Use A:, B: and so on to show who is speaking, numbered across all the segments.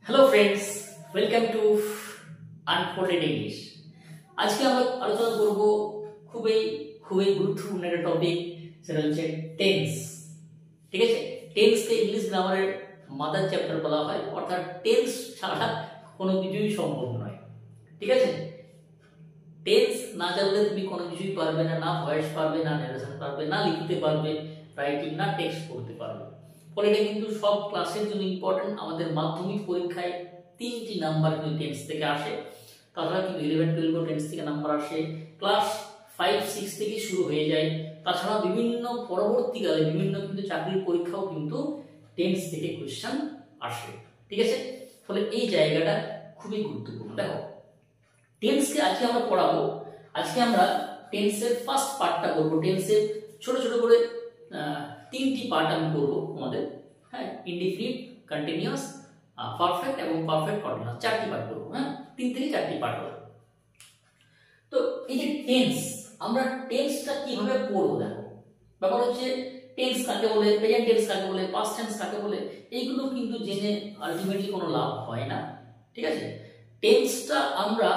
A: Hello friends, welcome to unfolded English. আজকে আমরা আলোচনা করব খুবই খুবই গুরুত্বপূর্ণ একটা টপিক, সেটা হচ্ছে টেন্স। ঠিক আছে, টেন্সকে ইংলিশ গ্রামারের মাদার চ্যাপ্টার বলা হয়, অর্থাৎ টেন্স ছাড়া কোনো কিছুই সম্ভব নয়। ঠিক আছে, টেন্স না জানলে তুমি কোনো কিছুই পারবে না, না ভয়েস পারবে, না ন্যারেশন পারবে, না লিখতে পারবে রাইটিং, না টেক্সট করতে পারবে। ফলে এটা কিন্তু সব ক্লাসের জন্য ইম্পর্টেন্ট। আমাদের মাধ্যমিক পরীক্ষায় 3টি নাম্বার কিন্তু টেন্স থেকে আসে, তাছাড়া কিন্তু 11-12 টেন্স থেকে নাম্বার আসে, ক্লাস 5-6 থেকে শুরু হয়ে যায়। তাছাড়া বিভিন্ন পরবর্তীকালে বিভিন্ন কিন্তু চাকরির পরীক্ষাও কিন্তু টেন্স থেকে কোয়েশ্চেন আসে। ঠিক আছে, ফলে এই জায়গাটা খুবই গুরুত্বপূর্ণ। দেখো, টেন্সকে আজকে আমরা পড়াবো। আজকে আমরা টেন্সের ফার্স্ট পার্টটা করবো। টেন্সের ছোট ছোট করে 3টি পার্ট আমি করবো তোমাদের। হ্যাঁ, ইনডিফিনিট, কন্টিনিউয়াস, পারফেক্ট এবং পারফেক্ট কন্টিনিউয়াস, 4টি পার্ট করবো। হ্যাঁ, 3 থেকে 4টি পার্ট হবে। তো এই যে টেন্স, আমরা টেন্সটা কিভাবে পড়বো, দেখো ব্যাপার হচ্ছে টেন্স কাকে বলে, প্রেজেন্ট টেন্স কাকে বলে, পাস্ট টেন্স কাকে বলে, এইগুলো কিন্তু জেনে আলটিমেটলি কোনো লাভ হয় না। ঠিক আছে, টেন্সটা আমরা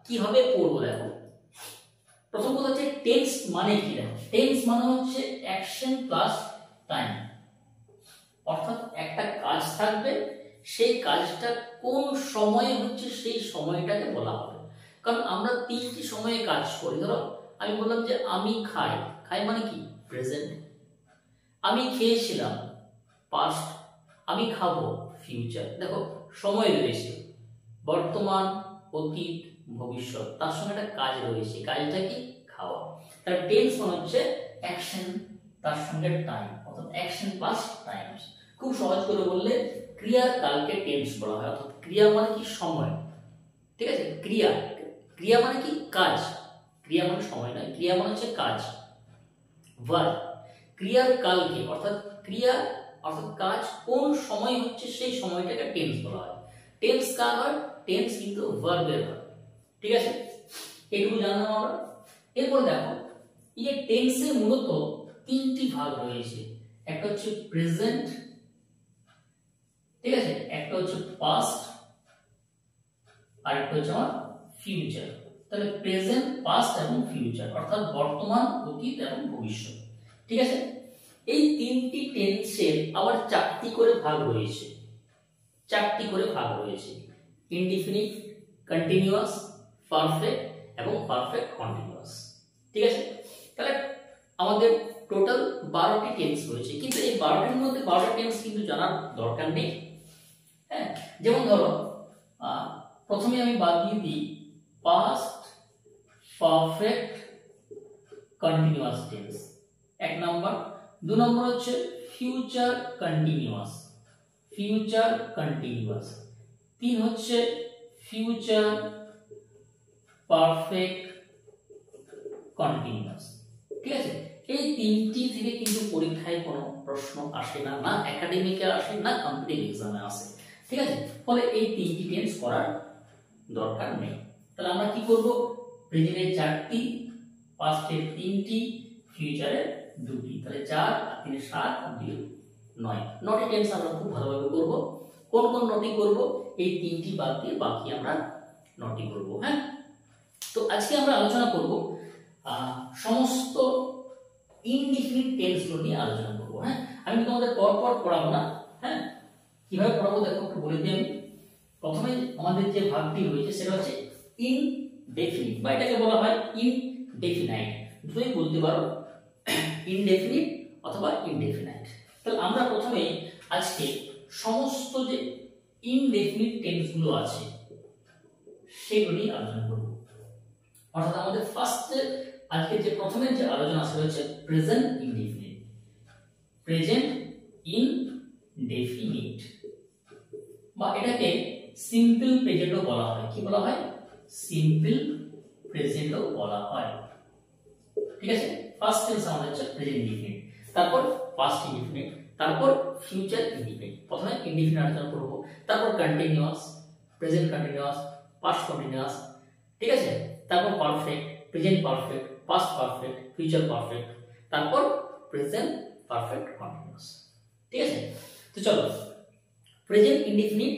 A: কিভাবে পড়বো, দেখো প্রথম কথা হচ্ছে টেন্স মানে কি। দেখো, টেন্স মানে হচ্ছে অ্যাকশন প্লাস টাইম, অর্থাৎ একটা কাজ থাকবে, সেই কাজটা কোন সময়ে হচ্ছে সেই সময়টাকে বলা হবে। কারণ আমরা 3টি সময়ে কাজ করি। ধরো আমি বললাম যে আমি খাই, খাই মানে কি প্রেজেন্ট, আমি খেয়েছিলাম পাস্ট, আমি খাবো ফিউচার। দেখো সময় রয়েছে, বর্তমান, অতীত, ভবিষ্যৎ, তার সঙ্গে একটা কাজ রয়েছে, কাজটা কি খাওয়া। তার টেন্স মানে হচ্ছে অ্যাকশন তার সঙ্গে টাইম, অর্থাৎ অ্যাকশন প্লাস টাইম। খুব সহজ করে বললে ক্রিয়ার কালকে টেন্স বলা হয়, অর্থাৎ ক্রিয়া মানে কি সময়। ঠিক আছে, ক্রিয়া, ক্রিয়া মানে কি কাজ, ক্রিয়া মানে সময় নয়, ক্রিয়া মানে হচ্ছে কাজ। ভার্ব, ক্রিয়ার কালকে, অর্থাৎ ক্রিয়া অর্থাৎ কাজ কোন সময় হচ্ছে সেই সময়টাকে টেন্স বলা হয়। টেন্স কার হয়? টেন্স কিন্তু ভার্বের হয়। ঠিক আছে, এটুকু জানলাম আমরা। এরপর দেখো, এই যে টেন্সের মূলত 3টি ভাগ রয়েছে। একটা হচ্ছে প্রেজেন্ট, ঠিক আছে, একটা হচ্ছে পাস্ট, আর একটা হচ্ছে আমার ফিউচার। তাহলে প্রেজেন্ট, পাস্ট এবং ফিউচার, অর্থাৎ বর্তমান, অতীত এবং ভবিষ্যৎ। ঠিক আছে, এই 3টি টেন্সের আবার 4টি করে ভাগ রয়েছে, 4টি করে ভাগ রয়েছে, ইনডিফিনিট, কন্টিনিউয়াস, পারফেক্ট এবং পারফেক্ট কন্টিনিউয়াস। ঠিক আছে, তাহলে আমাদের টোটাল 12টি টেন্স রয়েছে, কিন্তু এই 12টির মধ্যে 12টা টেন্স কিন্তু জানার দরকার নেই। হ্যাঁ, যেমন ধরো প্রথমে আমি বাদ দিয়ে দিই past perfect continuous tense, 1 number. 2 নম্বর হচ্ছে ফিউচার কন্টিনিউয়াস, ফিউচার কন্টিনিউয়াস। 3 হচ্ছে ফিউচার পারফেক্ট কন্টিনিউয়াস। ঠিক আছে, এই 3টি থেকে কিন্তু পরীক্ষায় কোনো প্রশ্ন আসে না, না একাডেমিকে আসে, না কম্পিটিটিভ এক্সামে আসে। ঠিক আছে, ফলে এই 3টি টেন্স করার দরকার নেই। তাহলে আমরা কি করব, প্রেজেন্টের 4টি, পাস্টের 3টি, ফিউচারের 2টি, তাহলে 4 আর 3 7 আর 2 9। 9টি টেন্স আমরা খুব ভালোভাবে করব। কোন কোন 9টি করব, এই 3টি বাদ দিয়ে বাকি আমরা 9টি করব। হ্যাঁ, তো আজকে আমরা আলোচনা করব সমস্ত ইনডিফিনিট টেন্সগুলো নিয়ে আলোচনা করব। হ্যাঁ, আমি তোমাদের পর পর পড়াবো না। হ্যাঁ, কিভাবে পড়াবো দেখো একটু বলে দিই আমি। প্রথমে আমাদের যে ভাগটি রয়েছে সেটা হচ্ছে ইনডেফিনিট, বা এটাকে বলা হয় ইনডেফিনাইট। দুটোই বলতে পারো, ইনডেফিনিট অথবা ইনডেফিনাইট। তাহলে আমরা প্রথমে আজকে সমস্ত যে ইনডেফিনিট টেন্সগুলো আছে সেগুলো নিয়ে আলোচনা করব। অর্থাৎ আমাদের ফার্স্ট আজকে যে প্রথমে যে আলোচনা সেটা হচ্ছে প্রেজেন্ট ইনডেফিনিট, প্রেজেন্ট ইনডেফিনিট, বা এটাকে সিম্পল প্রেজেন্টও বলা হয়। কি বলা হয়? সিম্পল প্রেজেন্টও বলা হয়। ঠিক আছে, ফার্স্ট টেন্স আমাদের হচ্ছে প্রেজেন্ট ইনডিফিনিট, তারপর পাস্ট ইনডিফিনিট, তারপর ফিউচার ইনডিফিনিট। প্রথমে ইনডিফিনিট আলোচনা করব, তারপর continuous, present continuous, past continuous. ঠিক আছে, তারপর perfect, present perfect, past perfect, future perfect, তারপর প্রেজেন্ট পারফেক্ট কন্টিনিউয়াস। ঠিক আছে, তো চলো প্রেজেন্ট ইনডিফিনিট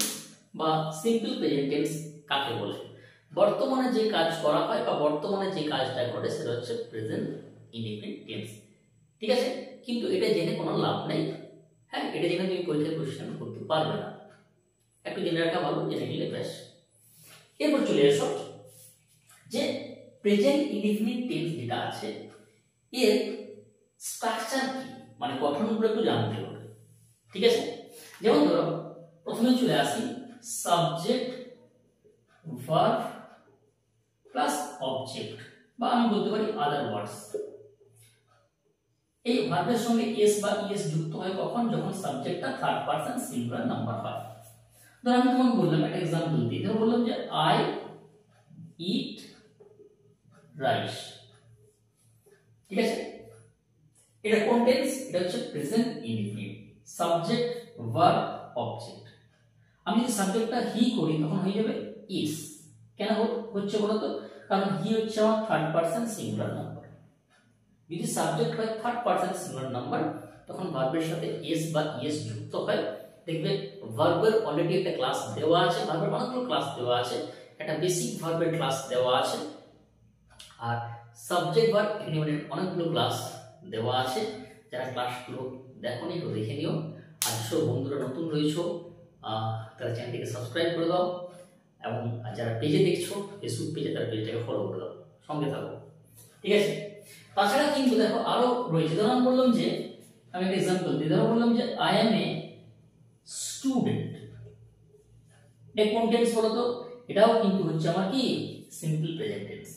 A: বা সিম্পল প্রেজেন্ট টেন্স কাকে বলে? বর্তমানে যে কাজ করা হয় বা বর্তমানে যে কাজটা ঘটে সেটা হচ্ছে প্রেজেন্ট ইনডিফিনিট টেন্স। ঠিক আছে, কিন্তু এটা জেনে কোনো লাভ নেই। হ্যাঁ, এটা জেনে তুমি পরীক্ষায় কোশ্চেন করতে পারবে না, একটু জেনে রাখা ভালো, জেনে নিলে বেশ। এরপর চলে এসো যে প্রেজেন্ট ইনডিফিনিট টেন্স যেটা আছে এর স্ট্রাকচার কি, মানে গঠনগুলো একটু জানতে হবে। ঠিক আছে, যেমন ধরো প্রথমে চলে আসি সাবজেক্ট ভার্ব প্লাস অবজেক্ট, বা আমি বলতে পারি আদার ওয়ার্ডস। এই ভার্বের সঙ্গে এস বা ইএস যুক্ত হয় কখন? যখন সাবজেক্টটা থার্ড পারসন সিঙ্গুলার নাম্বার হয়। ধরো আমি তোমাকে বললাম একটা एग्जांपल দিই, ধরো বললাম যে আই ইট রাইস। ঠিক আছে, এটা কোন টেন্স? এটা হচ্ছে present indefinite, subject verb object. আমি যদি সাবজেক্টটা হি করি তখন হয়ে যাবে ইস। কেন হচ্ছে বলো তো? কারণ হি হচ্ছে আমার থার্ড পারসন সিঙ্গুলার নাম্বার। যদি সাবজেক্ট হয় থার্ড পারসন সিঙ্গুলার নাম্বার তখন ভার্বের সাথে এস বা ইএস যুক্ত হয়। দেখবে ভার্বের অলরেডি একটা ক্লাস দেওয়া আছে, ভার্বের অনেকগুলো ক্লাস দেওয়া আছে, একটা বেসিক ভার্বের ক্লাস দেওয়া আছে, আর সাবজেক্ট ভার্ব এখানে অনেকগুলো ক্লাস দেওয়া আছে। যারা ক্লাসগুলো দেখোনি তো দেখে নিও। আর যেসব বন্ধুরা নতুন রয়েছো তারা চ্যানেলটিকে সাবস্ক্রাইব করে দাও, এবং যারা পেজে দেখছো ফেসবুক পেজে তারা পেজটাকে ফলো করে দাও, সঙ্গে থাকো। ঠিক আছে, তাছাড়া কিন্তু দেখো আরো রয়েছে। ধরো আমি বললাম যে, আমি একটা एग्जांपल দিই, ধরো বললাম যে আই এম এ স্টুডেন্ট। এটা কোন টেন্স বলো তো? এটাও কিন্তু হচ্ছে আমার কি সিম্পল প্রেজেন্ট টেন্স,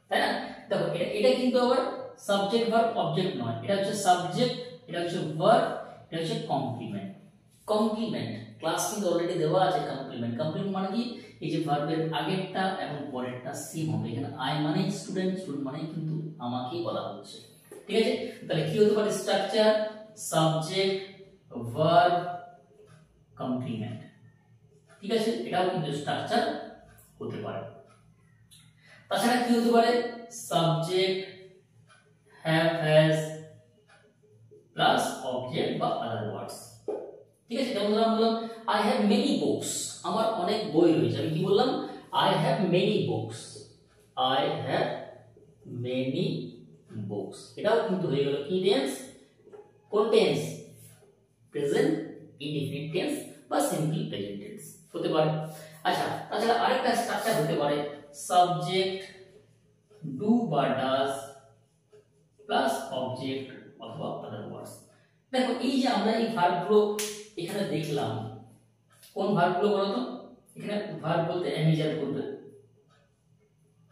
A: তাই না? দেখো এটা কিন্তু আবার সাবজেক্ট ভার্ব অবজেক্ট নয়, এটা হচ্ছে সাবজেক্ট, এটা হচ্ছে ভার্ব, এটা হচ্ছে কমপ্লিমেন্ট। কমপ্লিমেন্ট ক্লাস কিন্তু অলরেডি দেওয়া আছে। কমপ্লিমেন্ট, কমপ্লিমেন্ট মানে কি? এই যে ভার্বের আগেরটা এবং পরেরটা সেম হবে। এখানে আই মানে স্টুডেন্ট, স্টুডেন্ট মানে কিন্তু আমাকেই বলা হচ্ছে। ঠিক আছে, তাহলে কি হতে পারে? Structure subject verb complement. ঠিক আছে, এটাও কিন্তু স্ট্রাকচার হতে পারে। তাছাড়া কি হতে পারে? Subject have has plus object বা আদার ওয়ার্ডস। ঠিক আছে, যেমন ধরো বললাম আই হ্যাভ মেনি বুকস, আমার অনেক বই রয়েছে। আমি কি বললাম? I have many books, I have many books. এটাও কিন্তু হয়ে গেল কি টেন্স? কোন টেন্স? প্রেজেন্ট ইনডিফিনিট টেন্স বা সিম্পল প্রেজেন্ট টেন্স হতে পারে। আচ্ছা, তাছাড়া আরেকটা স্ট্রাকচার হতে পারে সাবজেক্ট ডু বা ডাজ প্লাস অবজেক্ট অথবা আদার ওয়ার্ডস। দেখো এই যে আমরা এই ভার্বগুলো এখানে দেখলাম, কোন ভার্বগুলো বলো তো? এখানে ভার্ব বলতে অ্যামিজার বলবে,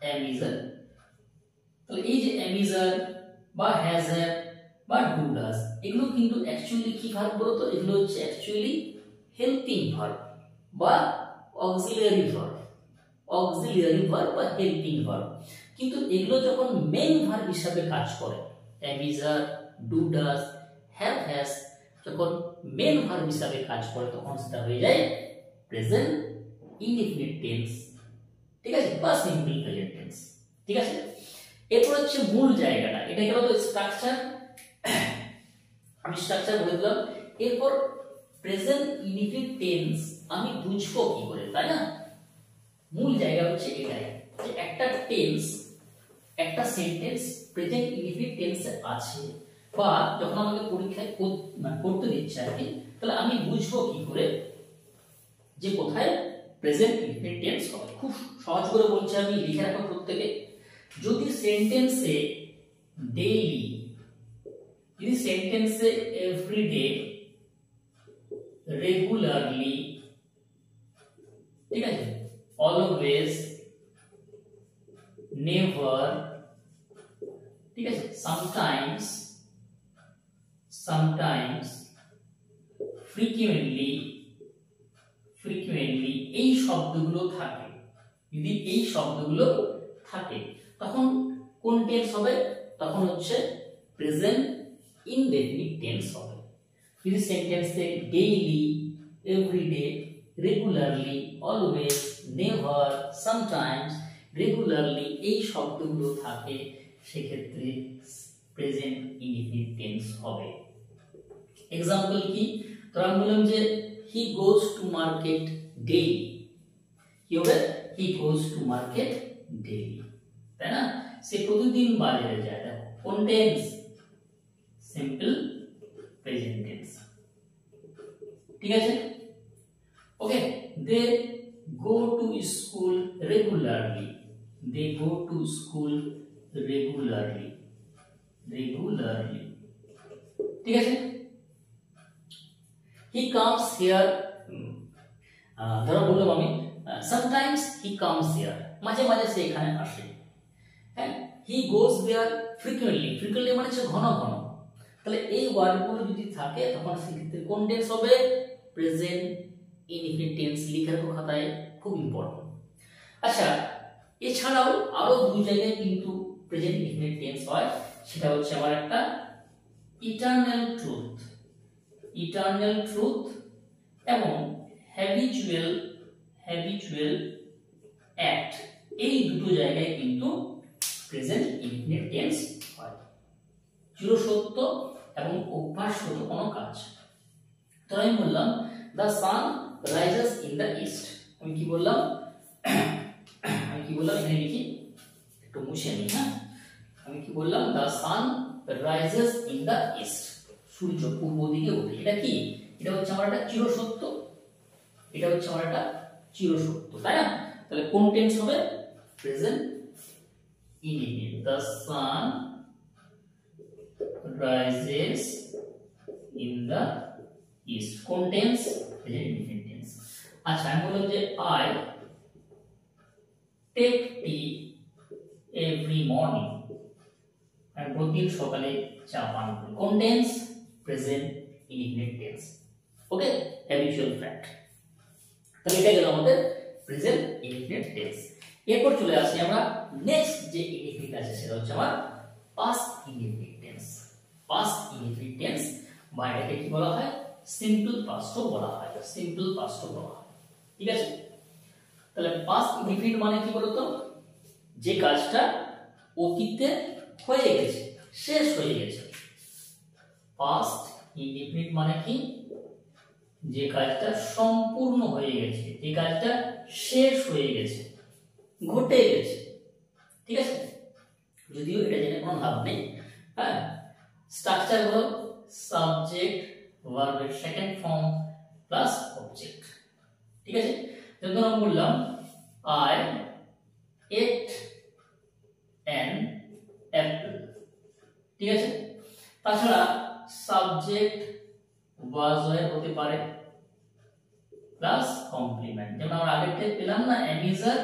A: অ্যামিজার। তাহলে এই যে অ্যামিজার বা হ্যাজ হ্যাভ বা ডু ডাজ, এগুলো কিন্তু অ্যাকচুয়ালি কি ভার্ব বলো তো? এগুলো হচ্ছে অ্যাকচুয়ালি হেল্পিং ভার্ব বা অক্সিলিয়ারি ভার্ব, অক্সিলিয়ারি ভার্ব বা হেল্পিং ভার্ব। কিন্তু এগুলো যখন মেইন ভার্ব হিসাবে কাজ করে, am is are, do does, have has যখন মেইন ভার্ব হিসাবে কাজ করে তখন সেটা হয়ে যায় প্রেজেন্ট ইনডিফিনিট টেন্স। ঠিক আছে, বা সিম্পল প্রেজেন্ট টেন্স। ঠিক আছে, এরপর হচ্ছে মূল জায়গাটা, এটা গেল তো স্ট্রাকচার, আমি স্ট্রাকচার বলে দিলাম। এরপর প্রেজেন্ট ইনডিফিনিট টেন্স আমি বুঝবো কি করে, তাই না? মূল জায়গা হচ্ছে এটাই যে একটা টেন্স, একটা সেন্টেন্স প্রেজেন্ট ইনডিফিনিট টেন্সে আছে, বা যখন আমাকে পরীক্ষায় করতে দিচ্ছে আর কি, তাহলে আমি বুঝবো কি করে যে কোথায় প্রেজেন্ট ইনডিফিনিট টেন্স হবে। খুব সহজ করে বলছি আমি, লিখে রাখো প্রত্যেকে। যদি সেন্টেন্সে ডেইলি, যদি সেন্টেন্সে এভরিডে, রেগুলারলি, ঠিক আছে, অলওয়েজ, নেভার, ঠিক আছে, সামটাইমস, sometimes, frequently, frequently এই শব্দগুলো থাকে, যদি এই শব্দগুলো থাকে তখন কোন টেন্স হবে? তখন হচ্ছে প্রেজেন্ট ইনডেফিনিট টেন্স হবে। যদি সেন্টেন্সে daily, everyday, regularly, always, never, sometimes, regularly এই শব্দগুলো থাকে সেক্ষেত্রে প্রেজেন্ট ইনডিফিনিট টেন্স হবে। एग्जांपल কি? তো আমি বললাম যে he goes to market daily, কি হবে he goes to market daily, তাই না? সে প্রতিদিন বাজারে যায়। দেখো কোন টেন্স, সিম্পল প্রেজেন্ট টেন্স, ঠিক আছে? Okay, they go to school regularly, they go to school regularly, regularly, ঠিক আছে? he comes here, ধরো বললাম আমি sometimes he comes here, মাঝে মাঝে সে এখানে আসে। হ্যাঁ, he goes there frequently, frequently মানে হচ্ছে ঘন ঘন। তাহলে এই ওয়ার্ডগুলো যদি থাকে তখন সেক্ষেত্রে কোন টেন্স হবে, প্রেজেন্ট ইনডিফিনিট টেন্স। লিখে রাখো খাতায়, খুব ইম্পর্টেন্ট। আচ্ছা, এছাড়াও আরো দুই জায়গায় কিন্তু প্রেজেন্ট ইনডিফিনিট টেন্স হয়। সেটা হচ্ছে আমার একটা ইটারনাল ট্রুথ, ইটারনাল ট্রুথ এবং হ্যাবিচুয়াল, হ্যাবিচুয়াল অ্যাক্ট। এই দুটো জায়গায় কিন্তু প্রেজেন্ট ইনডিফিনিট টেন্স হয়, চিরসত্য এবং অভ্যাসগত কোনো কাজ। তো আমি বললাম the sun rises in the east, আমি কি বললাম, আমি কি বললাম এখানে লিখি, একটু মুছে নিই। হ্যাঁ, আমি কি বললাম, the sun rises in the east, সূর্য পূর্ব দিকে ওঠে। এটা কি, এটা হচ্ছে আমার একটা চিরসত্য, এটা হচ্ছে আমার একটা চিরসত্য, তাই না? তাহলে কোন টেন্স হবে, present indefinite. The sun rises in the east, কোন টেন্স, প্রেজেন্ট ইনডিফিনিট টেন্স। আচ্ছা, আমি বললাম যে I take tea every morning, আমি প্রতিদিন সকালে চা পান করি। কোন tense, present indefinite tense. Okay, habitual fact. তাহলে এটা গেল আমাদের প্রেজেন্ট ইনডিফিনিট টেন্স। এরপর চলে আসি আমরা নেক্সট যে ইনডিফিনিট আছে, সেটা হচ্ছে আমার past indefinite tense. Past indefinite tense বা এটাকে কি বলা হয়, সিম্পল পাস্টও বলা হয়, সিম্পল পাস্টও বলা হয়, ঠিক আছে? তাহলে পাস্ট ইনডিফিনিট মানে কি বলতো, যে কাজটা অতীতে হয়ে গেছে, শেষ হয়ে গেছে। পাস্ট ইনডিফিনিট মানে কি, যে কাজটা সম্পূর্ণ হয়ে গেছে, যে কাজটা শেষ হয়ে গেছে, ঘটে গেছে, ঠিক আছে? যদিও এটা জেনে কোনো লাভ নেই। হ্যাঁ, স্ট্রাকচার হলো সাবজেক্ট ভার্বের সেকেন্ড ফর্ম প্লাস অবজেক্ট, ঠিক আছে? যেমন আমি বললাম আই এট অ্যান অ্যাপল, ঠিক আছে? তাছাড়া সাবজেক্ট ওয়াজ ওয়্যার হতে পারে প্লাস কমপ্লিমেন্ট, যেমন আমরা আগেরটা পেলাম না অ্যামিজার,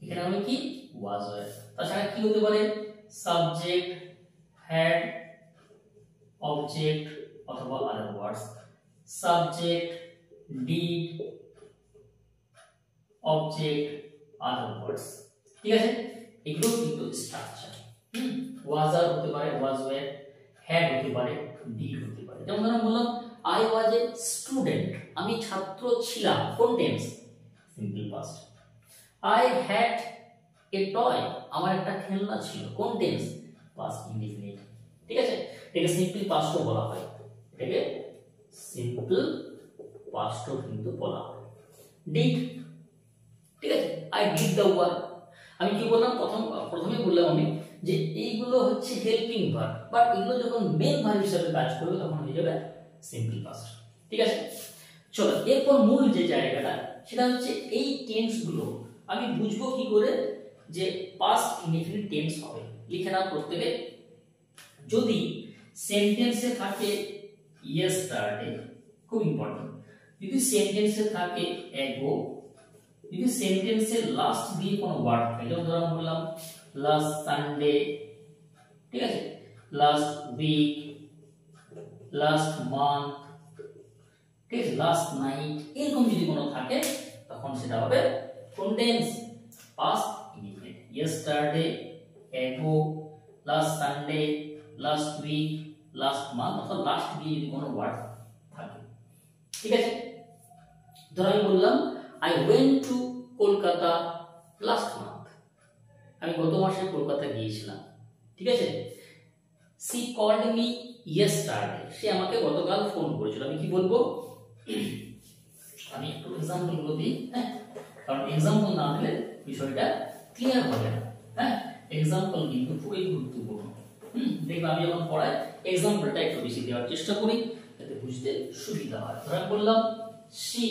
A: এখানে হবে কি ওয়াজ ওয়্যার। তাছাড়া কি হতে পারে, সাবজেক্ট হ্যাড, অবজেক্ট অথবা আদার ওয়ার্ডস, সাবজেক্ট ডিড, অবজেক্ট আদার ওয়ার্ডস, ঠিক আছে? এগুলো কিন্তু স্ট্রাকচার। ওয়াজ আর হতে পারে, ওয়াজ ওয়্যার, হ্যাড হতে পারে, ডিড হতে পারে। যেমন ধরুন বললাম আই ওয়াজ এ স্টুডেন্ট, আমি ছাত্র ছিলাম, কোন tense, simple past. I had a toy, আমার একটা খেলনা ছিল, কোন টেন্স, পাস্ট ইনডিফিনিট, ঠিক আছে? এটাকে সিম্পল পাস্টও বলা হয়, এটাকে সিম্পল পাস্টও কিন্তু বলা হয়। ডিড, ঠিক আছে? আই ডিড দ্য ওয়ার্ক, আমি কি বললাম, প্রথমে বললাম আমি যে এইগুলো হচ্ছে হেল্পিং ভার্ব, বাট এগুলো যখন মেইন ভার্ব হিসেবে কাজ করবে তখন হয়ে যাবে সিম্পল পাস্ট, ঠিক আছে? চলো এরপর মূল যে জায়গাটা, সেটা হচ্ছে এই টেন্স গুলো আমি বুঝবো কি করে যে পাস্ট ইনডিফিনিট টেন্স হবে। লিখে নাও প্রত্যেকে, যদি সেন্টেন্সে থাকে ইয়েস্টারডে, খুব ইম্পর্টেন্ট, যদি সেন্টেন্সে থাকে অ্যাগো, যদি সেন্টেন্সে লাস্ট দিয়ে কোনো ওয়ার্ড থাকে, যেমন ধরো বললাম লাস্ট সানডে, ঠিক আছে, লাস্ট উইক, লাস্ট মান্থ, ঠিক আছে, লাস্ট নাইট, এরকম যদি কোনো থাকে তখন সেটা হবে কোন tense, past indefinite. Yesterday, ago, last Sunday, last week, last month অথবা লাস্ট দিয়ে যদি কোনো ওয়ার্ড থাকে, ঠিক আছে? ধরো আমি বললাম I went to Kolkata last month, আমি গত মাসে কলকাতা গিয়েছিলাম, ঠিক আছে? সি কল্ড মি ইয়েস্টারডে, সে আমাকে গতকাল ফোন করেছিল, আমি কি বলবো, আমি একটু एग्जांपल গুলো দিই, হ্যাঁ, কারণ एग्जांपल না দিলে বিষয়টা ক্লিয়ার হবে না। হ্যাঁ, एग्जांपल কিন্তু খুবই গুরুত্বপূর্ণ। দেখবে আমি যখন পড়াই एग्जांपलটা একটু বেশি দেওয়ার চেষ্টা করি যাতে বুঝতে সুবিধা হয়। ধরে বললাম she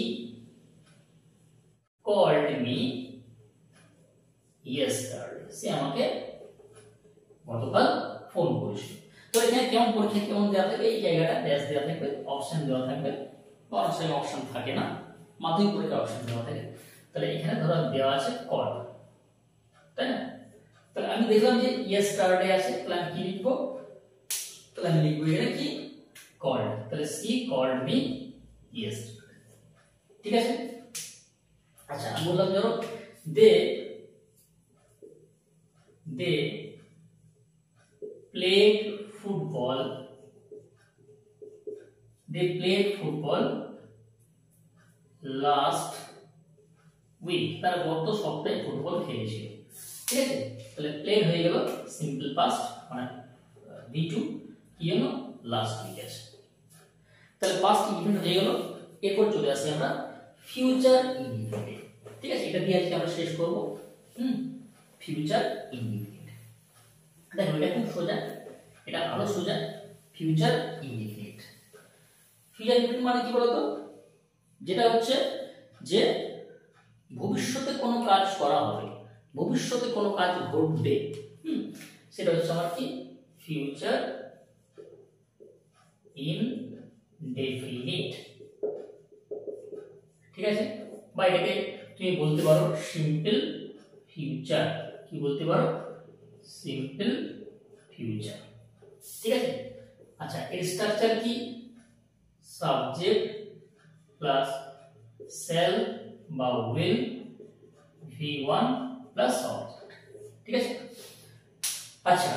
A: called me yesterday, সে আমাকে গতকাল ফোন করেছিল। তো এখানে কেমন পরীক্ষা কেমন দেওয়া থাকবে, এই জায়গাটা ড্যাশ দেওয়া থাকবে, অপশন দেওয়া থাকবে, অনেক সময় অপশন থাকে না, মাধ্যমিক পরীক্ষা অপশন দেওয়া থাকে। তাহলে এখানে ধরো দেওয়া আছে কল, তাই না? তাহলে আমি দেখলাম যে yesterday আছে, তাহলে আমি কি লিখবো, তাহলে আমি লিখবো এখানে কি কল, তাহলে she called me yesterday, ঠিক আছে? আচ্ছা আমি বললাম ধরো they played football last week, তারা গত সপ্তাহে ফুটবল খেলেছিল, ঠিক আছে? তাহলে প্লেড হয়ে গেল সিম্পল পাস্ট, মানে V2 কি হলো লাস্ট উইক আছে। তাহলে পাস্ট ইনডিফিনিট হয়ে গেল। এরপর চলে আসি আমরা ফিউচার ইনডিফিনিট, ঠিক আছে? এটা দিয়ে আজকে আমরা শেষ করব। ফিউচার ইনডিফিনিট, দেখো এটা খুব সোজা, এটা আরো সোজা। ফিউচার ইনডিফিনিট, ফিউচার ইনডিফিনিট মানে কি বলতো, যেটা হচ্ছে যে ভবিষ্যতে কোনো কাজ করা হবে, ভবিষ্যতে কোনো কাজ ঘটবে, সেটা হচ্ছে আমার কি ফিউচার ইনডেফিনিট, ঠিক আছে? বা এটাকে তুমি বলতে পারো সিম্পল ফিউচার, কি বলতে পারো সিম্পল ফিউচার, ঠিক আছে? আচ্ছা এর স্ট্রাকচার কি, সাবজেক্ট প্লাস সেল বা উইল V1 প্লাস অবজেক্ট, ঠিক আছে? আচ্ছা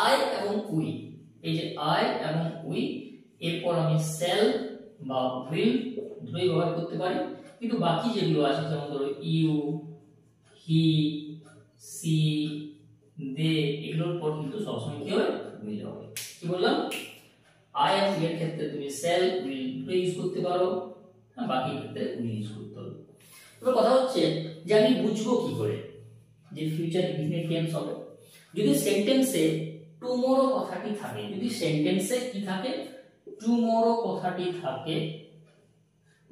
A: আই এবং উই, এই যে আই এবং উই, এরপর আমি সেল বা উইল দুটোই ব্যবহার করতে পারি, কিন্তু বাকি যেগুলো আছে যেমন ধরো ইউ, হি, সি, দে, এগুলোর পর কিন্তু সবসময় কি হবে উইল হবে। কি বললাম, আই এবং এর ক্ষেত্রে তুমি সেল উইল দুটো ইউজ করতে পারো, বাকি ক্ষেত্রে উইল ইউজ করতে হবে। এবার কথা হচ্ছে যে আমি বুঝবো কি করে যে ফিউচার ইনডিফিনিট টেন্স হবে, যদি সেন্টেন্সে টুমরো কথাটি থাকে, যদি সেন্টেন্সে কি থাকে টুমরো কথাটি থাকে,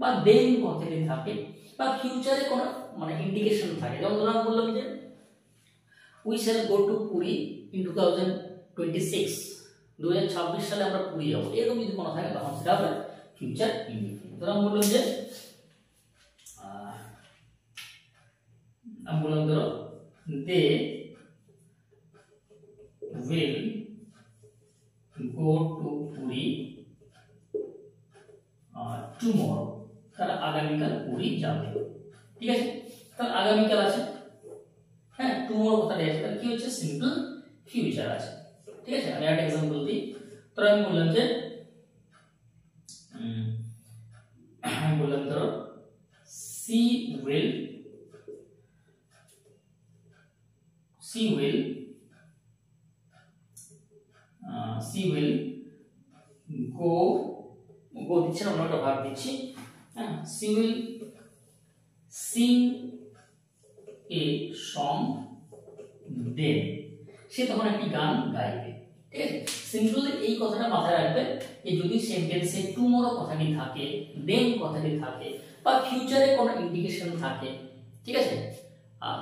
A: বা দেন কথাটি থাকে, বা ফিউচারে কোনো মানে ইন্ডিকেশন থাকে, যেমন ধরুন আমি বললাম যে we shall go to Puri in 2026, 2026 সালে আমরা পুরী যাবো, এরকম যদি কোনো থাকে তখন সেটা হবে ফিউচার ইনডিফিনিট। ধরুন আমি বললাম যে ধরো দে will go to Puri tomorrow, তারা আগামীকাল পুরী যাবে, ঠিক আছে? তাহলে আগামীকাল আছে, হ্যাঁ, টুমরো কথাটা আছে, তাহলে কি হচ্ছে সিম্পল ফিউচার আছে, ঠিক আছে? আমি একটা एग्जांपल দিই। তো আমি বললাম যে ধরো she will go দিচ্ছি না, অন্যটা ভাগ দিচ্ছি, হ্যাঁ, she will sing a song then, সে তখন একটি গান গাইবে, ঠিক আছে? সিম্পলি এই কথাটা মাথায় রাখবে যে যদি সেন্টেন্সে টুমরো কথাটি থাকে, দেন কথাটি থাকে, বা ফিউচারে কোনো ইন্ডিকেশন থাকে, ঠিক আছে,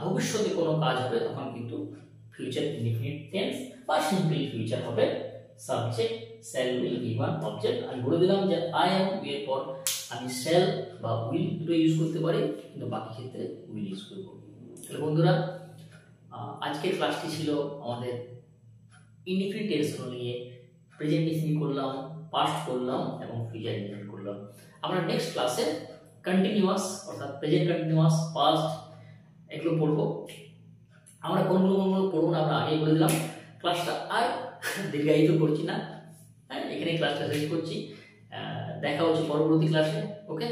A: ভবিষ্যতে কোনো কাজ হবে, তখন কিন্তু ফিউচার ইনডিফিনিট টেন্স বা সিম্পল ফিউচার হবে। Subject shall will V1 object, আমি বলে দিলাম যে আই এবং এর পর আমি সেল বা উইল দুটো ইউজ করতে পারি, কিন্তু বাকি ক্ষেত্রে উইল ইউজ করব। তাহলে বন্ধুরা আজকের ক্লাসটি ছিল আমাদের ইনডিফিনিট টেন্সগুলো নিয়ে, প্রেজেন্ট ইনডিফিনিট করলাম, পাস্ট করলাম এবং ফিউচার ইনডিফিনিট করলাম। আমরা নেক্সট ক্লাসে কন্টিনিউয়াস অর্থাৎ প্রেজেন্ট কন্টিনিউয়াস, পাস্ট এগুলো পড়বো। আমরা কোনগুলো পড়বো না আমরা আগেই বলে দিলাম। ক্লাসটা আর দীর্ঘায়িত করছি না, এখানে ক্লাসটা শেষ করছি। দেখা হচ্ছে পরবর্তী ক্লাসে। ওকে।